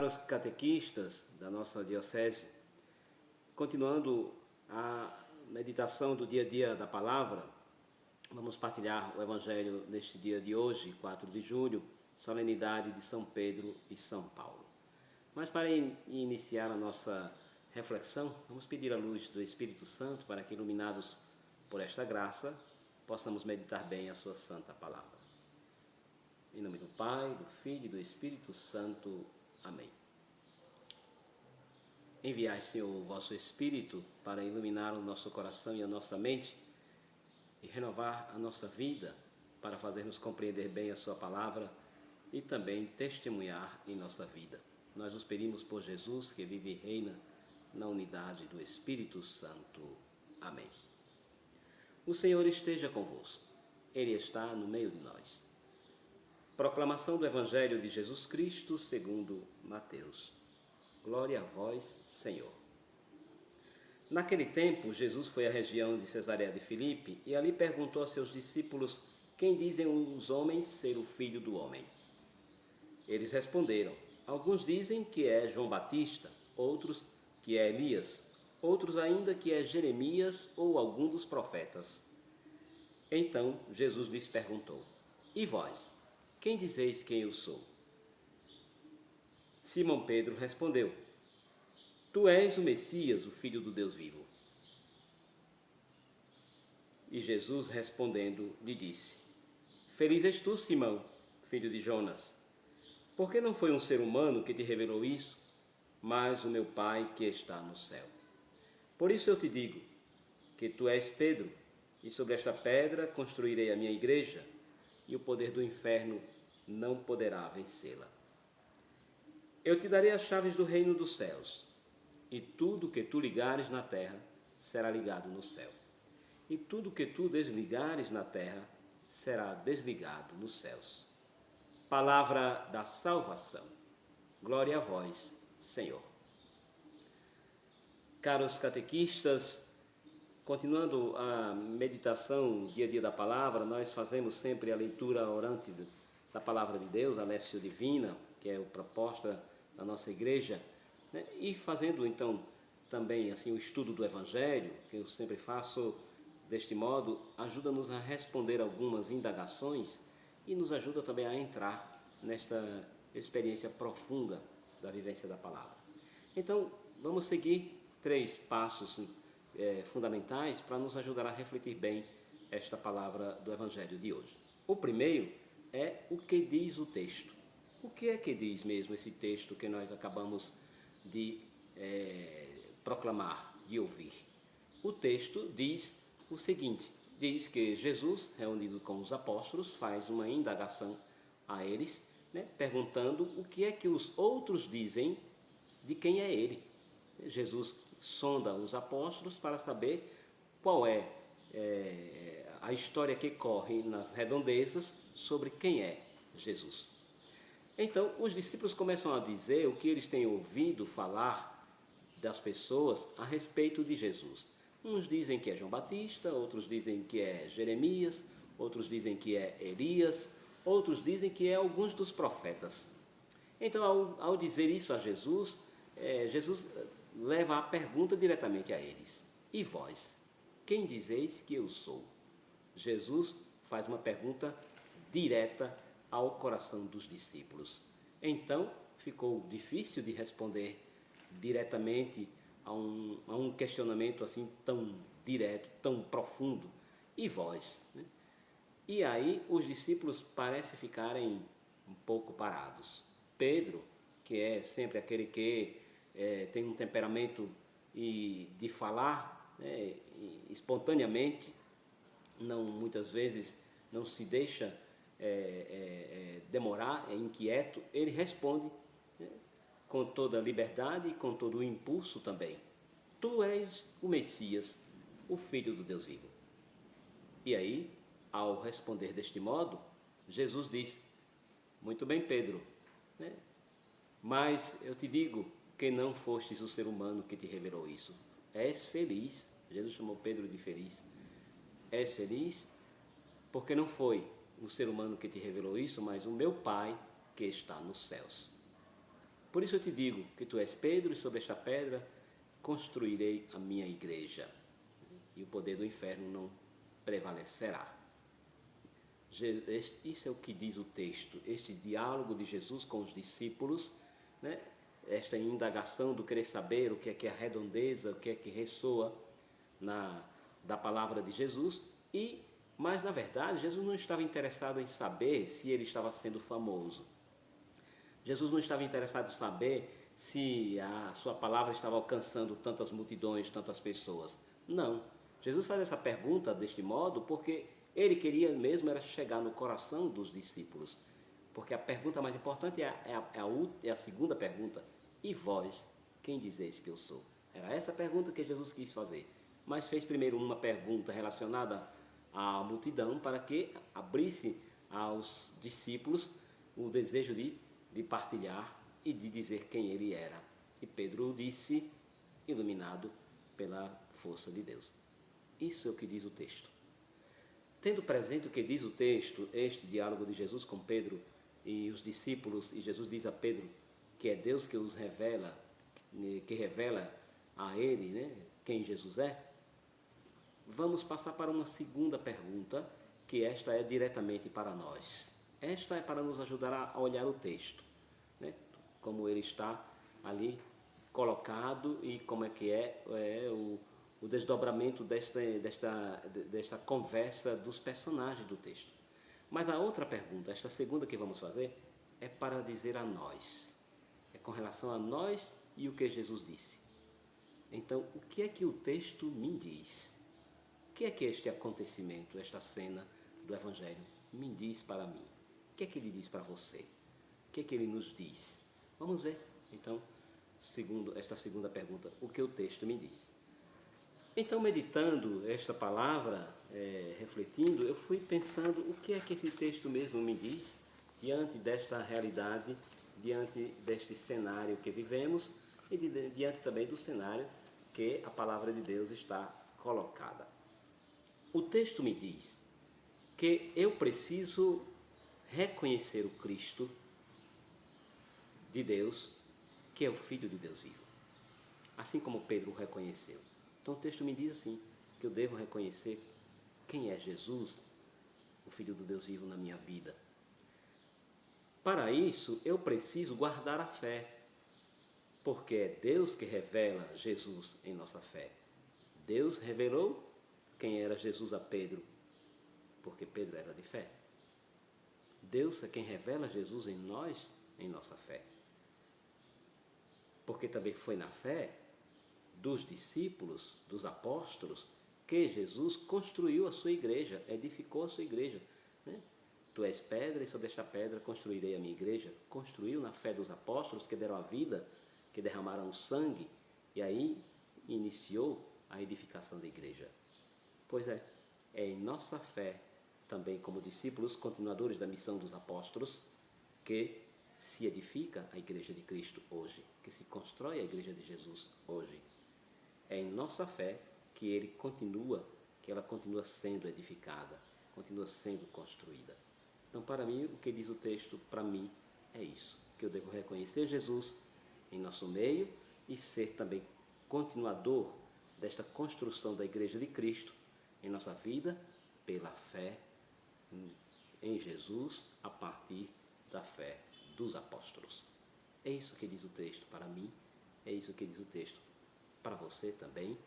Caros catequistas da nossa diocese, continuando a meditação do dia a dia da palavra, vamos partilhar o Evangelho neste dia de hoje, 4 de julho, solenidade de São Pedro e São Paulo. Mas para iniciar a nossa reflexão, vamos pedir a luz do Espírito Santo para que, iluminados por esta graça, possamos meditar bem a sua santa palavra. Em nome do Pai, do Filho e do Espírito Santo. Amém. Enviai, Senhor, o vosso Espírito para iluminar o nosso coração e a nossa mente e renovar a nossa vida para fazer-nos compreender bem a sua palavra e também testemunhar em nossa vida. Nós os pedimos por Jesus, que vive e reina na unidade do Espírito Santo. Amém. O Senhor esteja convosco. Ele está no meio de nós. Proclamação do Evangelho de Jesus Cristo segundo Mateus. Glória a vós, Senhor. Naquele tempo, Jesus foi à região de Cesareia de Filipe e ali perguntou a seus discípulos: quem dizem os homens ser o Filho do Homem? Eles responderam: alguns dizem que é João Batista, outros que é Elias, outros ainda que é Jeremias ou algum dos profetas. Então Jesus lhes perguntou: e vós, quem dizeis quem eu sou? Simão Pedro respondeu: tu és o Messias, o Filho do Deus vivo. E Jesus respondendo lhe disse: feliz és tu, Simão, filho de Jonas, porque não foi um ser humano que te revelou isso, mas o meu Pai que está no céu. Por isso eu te digo que tu és Pedro, e sobre esta pedra construirei a minha igreja, e o poder do inferno não poderá vencê-la. Eu te darei as chaves do reino dos céus, e tudo que tu ligares na terra será ligado no céu, e tudo que tu desligares na terra será desligado nos céus. Palavra da salvação. Glória a vós, Senhor. Caros catequistas, continuando a meditação dia a dia da palavra, nós fazemos sempre a leitura orante da palavra de Deus, a Lécio Divina, que é a proposta da nossa igreja, né? E fazendo então também assim o estudo do Evangelho, que eu sempre faço deste modo, ajuda-nos a responder algumas indagações e nos ajuda também a entrar nesta experiência profunda da vivência da palavra. Então, vamos seguir 3 passos fundamentais para nos ajudar a refletir bem esta palavra do Evangelho de hoje. O primeiro é o que diz o texto. O que é que diz mesmo esse texto que nós acabamos de proclamar, de ouvir? O texto diz o seguinte: diz que Jesus, reunido com os apóstolos, faz uma indagação a eles, né, perguntando o que é que os outros dizem de quem é ele. Jesus sonda os apóstolos para saber qual é a história que corre nas redondezas sobre quem é Jesus. Então, os discípulos começam a dizer o que eles têm ouvido falar das pessoas a respeito de Jesus. Uns dizem que é João Batista, outros dizem que é Jeremias, outros dizem que é Elias, outros dizem que é alguns dos profetas. Então, ao dizer isso a Jesus, Jesus leva a pergunta diretamente a eles: e vós, quem dizeis que eu sou? Jesus faz uma pergunta direta ao coração dos discípulos. Então, ficou difícil de responder diretamente a um questionamento assim tão direto, tão profundo. E vós? Né? E aí os discípulos parecem ficarem um pouco parados. Pedro, que é sempre aquele que tem um temperamento de falar espontaneamente, muitas vezes não se deixa demorar, é inquieto, ele responde com toda a liberdade e com todo o impulso também: tu és o Messias, o Filho do Deus vivo. E aí, ao responder deste modo, Jesus diz: muito bem, Pedro, né? Mas eu te digo que não fostes o ser humano que te revelou isso. És feliz. Jesus chamou Pedro de feliz. És feliz porque não foi o ser humano que te revelou isso, mas o meu Pai que está nos céus. Por isso eu te digo que tu és Pedro, e sobre esta pedra construirei a minha igreja, e o poder do inferno não prevalecerá. Isso é o que diz o texto, este diálogo de Jesus com os discípulos, né? Esta indagação do querer saber o que é a redondeza, o que é que ressoa da palavra de Jesus, mas na verdade Jesus não estava interessado em saber se ele estava sendo famoso. Jesus não estava interessado em saber se a sua palavra estava alcançando tantas multidões, tantas pessoas. Não. Jesus faz essa pergunta deste modo porque ele queria mesmo era chegar no coração dos discípulos. Porque a pergunta mais importante é a segunda pergunta. E vós, quem dizeis que eu sou? Era essa a pergunta que Jesus quis fazer. Mas fez primeiro uma pergunta relacionada à multidão para que abrisse aos discípulos o desejo de partilhar e de dizer quem ele era. E Pedro disse, iluminado pela força de Deus. Isso é o que diz o texto. Tendo presente o que diz o texto, este diálogo de Jesus com Pedro e os discípulos, e Jesus diz a Pedro que é Deus que os revela, que revela a ele, né, quem Jesus é, vamos passar para uma segunda pergunta, que esta é diretamente para nós. Esta é para nos ajudar a olhar o texto, né, como ele está ali colocado e como é que o desdobramento desta conversa dos personagens do texto. Mas a outra pergunta, esta segunda que vamos fazer, é para dizer a nós. É com relação a nós e o que Jesus disse. Então, o que é que o texto me diz? O que é que este acontecimento, esta cena do Evangelho me diz para mim? O que é que ele diz para você? O que é que ele nos diz? Vamos ver, então, esta segunda pergunta, o que o texto me diz. Então, meditando esta palavra, refletindo, eu fui pensando o que é que esse texto mesmo me diz diante desta realidade, diante deste cenário que vivemos e diante também do cenário que a palavra de Deus está colocada. O texto me diz que eu preciso reconhecer o Cristo de Deus, que é o Filho de Deus vivo, assim como Pedro o reconheceu. Então o texto me diz assim, que eu devo reconhecer quem é Jesus, o Filho do Deus vivo na minha vida. Para isso, eu preciso guardar a fé, porque é Deus que revela Jesus em nossa fé. Deus revelou quem era Jesus a Pedro, porque Pedro era de fé. Deus é quem revela Jesus em nós, em nossa fé. Porque também foi na fé dos discípulos, dos apóstolos, que Jesus construiu a sua igreja, edificou a sua igreja, né? Tu és pedra e sobre esta pedra construirei a minha igreja. Construiu na fé dos apóstolos que deram a vida, que derramaram o sangue, e aí iniciou a edificação da igreja. Pois é em nossa fé, também como discípulos continuadores da missão dos apóstolos, que se edifica a igreja de Cristo hoje, que se constrói a igreja de Jesus hoje. É em nossa fé que ela continua sendo edificada, continua sendo construída. Então, para mim, o que diz o texto, para mim, é isso, que eu devo reconhecer Jesus em nosso meio e ser também continuador desta construção da igreja de Cristo em nossa vida, pela fé em Jesus, a partir da fé dos apóstolos. É isso que diz o texto para mim, é isso que diz o texto para você também.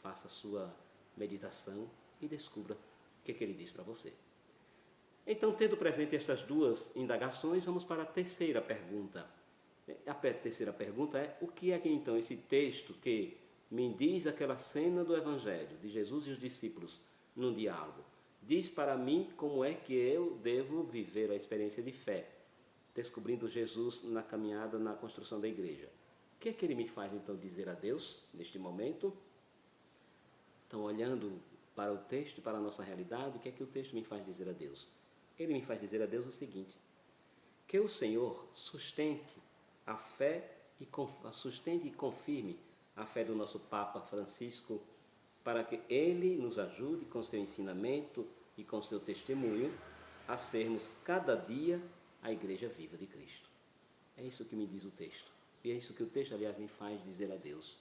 Faça a sua meditação e descubra o que ele diz para você. Então, tendo presente estas duas indagações, vamos para a terceira pergunta. A terceira pergunta é: o que é que então esse texto que me diz aquela cena do Evangelho, de Jesus e os discípulos num diálogo, diz para mim como é que eu devo viver a experiência de fé, descobrindo Jesus na caminhada, na construção da igreja? O que é que ele me faz então dizer a Deus neste momento? Então, olhando para o texto e para a nossa realidade, o que é que o texto me faz dizer a Deus? Ele me faz dizer a Deus o seguinte: que o Senhor sustente a fé sustente e confirme a fé do nosso Papa Francisco, para que ele nos ajude com seu ensinamento e com seu testemunho a sermos cada dia a Igreja Viva de Cristo. É isso que me diz o texto. E é isso que o texto, aliás, me faz dizer a Deus.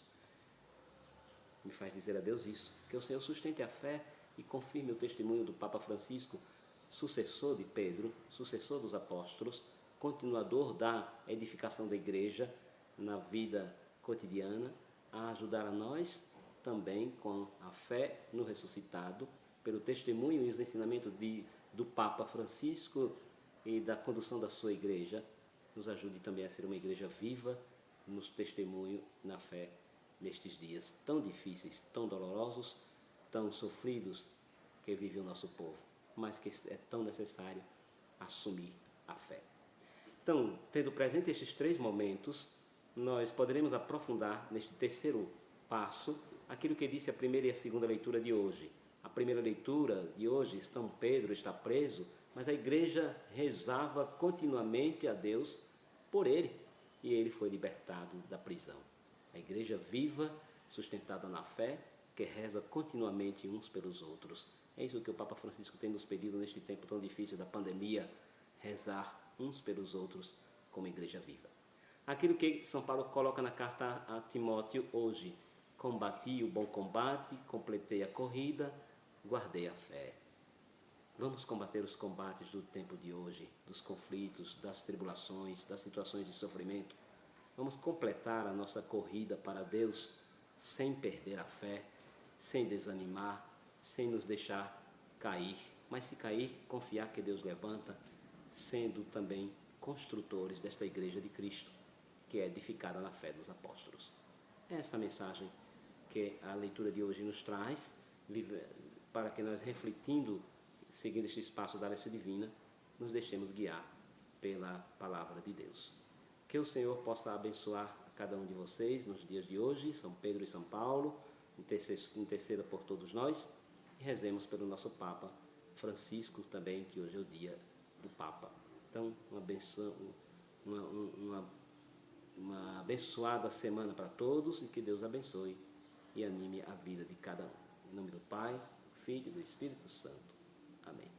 Me faz dizer a Deus isso, que o Senhor sustente a fé e confirme o testemunho do Papa Francisco, sucessor de Pedro, sucessor dos apóstolos, continuador da edificação da igreja na vida cotidiana, a ajudar a nós também com a fé no ressuscitado, pelo testemunho e os ensinamentos do Papa Francisco e da condução da sua igreja, nos ajude também a ser uma igreja viva, nos testemunho na fé nestes dias tão difíceis, tão dolorosos, tão sofridos que vive o nosso povo, mas que é tão necessário assumir a fé. Então, tendo presente estes 3 momentos, nós poderemos aprofundar neste terceiro passo aquilo que disse a primeira e a segunda leitura de hoje. A primeira leitura de hoje, São Pedro está preso, mas a igreja rezava continuamente a Deus por ele, e ele foi libertado da prisão. A igreja viva, sustentada na fé, que reza continuamente uns pelos outros. É isso que o Papa Francisco tem nos pedido neste tempo tão difícil da pandemia, rezar uns pelos outros como igreja viva. Aquilo que São Paulo coloca na carta a Timóteo hoje: combati o bom combate, completei a corrida, guardei a fé. Vamos combater os combates do tempo de hoje, dos conflitos, das tribulações, das situações de sofrimento. Vamos completar a nossa corrida para Deus sem perder a fé, sem desanimar, sem nos deixar cair. Mas se cair, confiar que Deus levanta, sendo também construtores desta igreja de Cristo, que é edificada na fé dos apóstolos. É essa mensagem que a leitura de hoje nos traz, para que nós, refletindo, seguindo este espaço da Aliança Divina, nos deixemos guiar pela palavra de Deus. Que o Senhor possa abençoar a cada um de vocês nos dias de hoje, São Pedro e São Paulo, interceda por todos nós, e rezemos pelo nosso Papa Francisco também, que hoje é o dia do Papa. Então, uma abençoada semana para todos, e que Deus abençoe e anime a vida de cada um. Em nome do Pai, do Filho e do Espírito Santo. Amém.